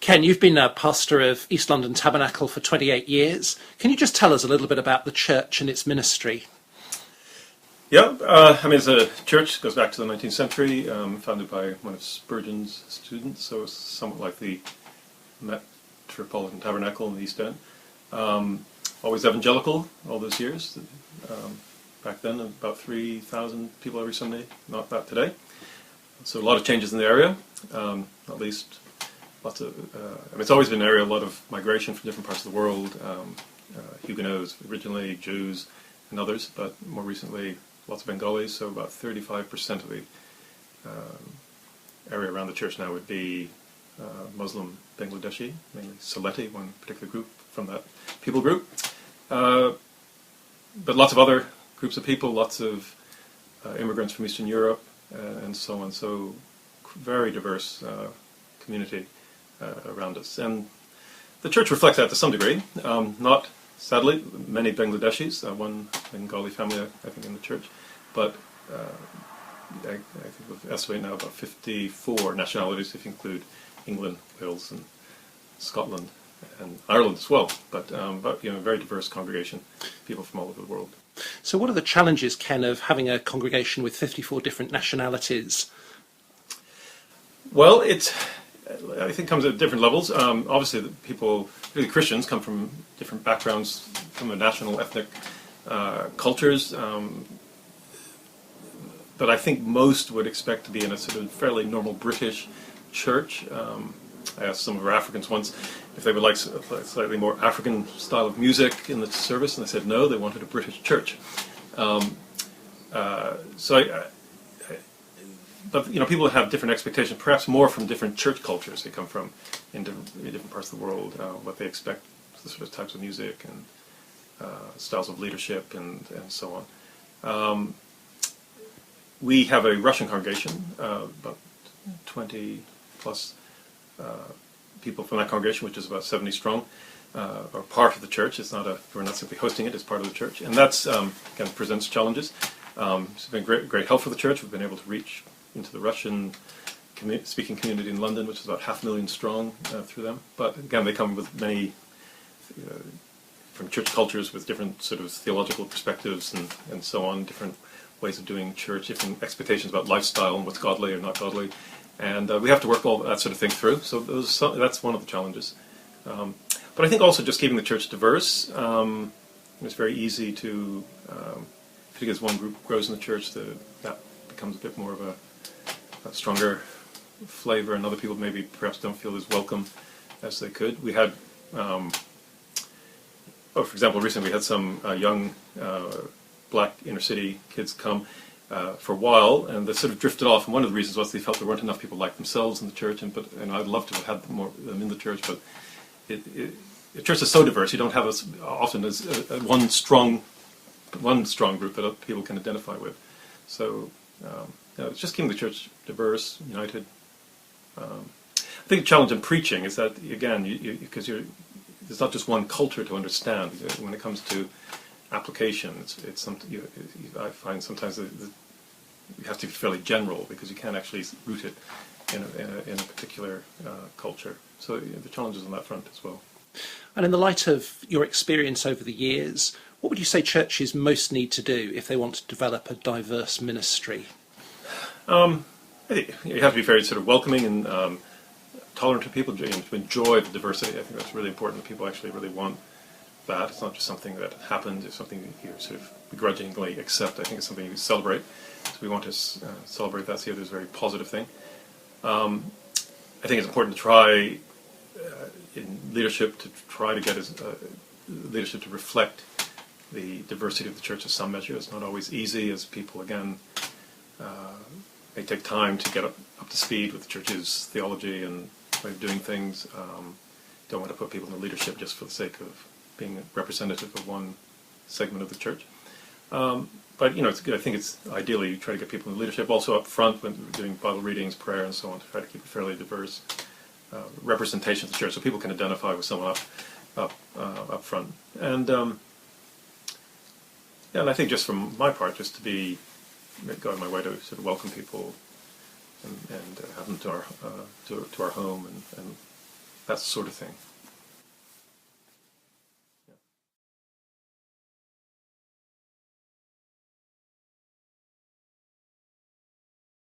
Ken, you've been a pastor of East London Tabernacle for 28 years. Can you just tell us a little bit about the church and its ministry? Yeah, it's a church, goes back to the 19th century, founded by one of Spurgeon's students, so it's somewhat like the Metropolitan Tabernacle in the East End. Always evangelical all those years. Back then, about 3,000 people every Sunday, not that today. So a lot of changes in the area, at least lots of, it's always been an area, a lot of migration from different parts of the world, Huguenots originally, Jews and others, but more recently lots of Bengalis, so about 35% of the area around the church now would be Muslim Bangladeshi, mainly Sylheti, one particular group from that people group. But lots of other groups of people, lots of immigrants from Eastern Europe, and so on. So very diverse community around us. And the church reflects that to some degree. Not, sadly, many Bangladeshis, one Bengali family, I think, in the church. But I think we've estimated now about 54 nationalities, if you include England, Wales, and Scotland, and Ireland as well. But very diverse congregation, people from all over the world. So what are the challenges, Ken, of having a congregation with 54 different nationalities? Well, I think it comes at different levels. Obviously, the people, really Christians, come from different backgrounds, from the national, ethnic cultures. But I think most would expect to be in a sort of fairly normal British church. I asked some of our Africans once if they would like a slightly more African style of music in the service, and they said no, they wanted a British church. But people have different expectations, perhaps more from different church cultures they come from in different parts of the world, what they expect, the sort of types of music and styles of leadership and so on. We have a Russian congregation, about 20 plus people from that congregation, which is about 70 strong, are part of the church. We're not simply hosting it, it's part of the church. And that's, again, presents challenges. It's been great help for the church. We've been able to reach into the Russian speaking community in London, which is about 500,000 strong through them. But again, they come with many from church cultures with different sort of theological perspectives and so on, different ways of doing church, different expectations about lifestyle and what's godly or not godly. And we have to work all that sort of thing through. So that's one of the challenges. But I think also just keeping the church diverse. It's very easy to, particularly as one group grows in the church, that becomes a bit more of a stronger flavor, and other people maybe perhaps don't feel as welcome as they could. We had, for example, recently we had some young black inner city kids come for a while, and they sort of drifted off. And one of the reasons was they felt there weren't enough people like themselves in the church, and I'd love to have had more of them in the church, but the church is so diverse. You don't have often as one strong group that people can identify with. So it's just keeping the church diverse, united. I think the challenge in preaching is that, again, because there's not just one culture to understand. When it comes to application, it's something I find sometimes you have to be fairly general because you can't actually root it in a particular culture. So the challenges on that front as well. And in the light of your experience over the years, what would you say churches most need to do if they want to develop a diverse ministry? I think you have to be very sort of welcoming and tolerant to people, to enjoy the diversity. I think that's really important, that people actually really want that. It's not just something that happens, it's something that you sort of begrudgingly accept. I think it's something you celebrate. So we want to celebrate that, see it as a very positive thing. I think it's important to try in leadership to try to get leadership to reflect the diversity of the church to some measure. It's not always easy, as people, again, may take time to get up to speed with the church's theology and way of doing things. Don't want to put people in leadership just for the sake of being representative of one segment of the church. But it's good. I think it's ideally you try to get people in leadership also up front when doing Bible readings, prayer, and so on, to try to keep a fairly diverse representation of the church, so people can identify with someone up front. And and I think just from my part, just to go out of my way to sort of welcome people and have them to our home and that sort of thing.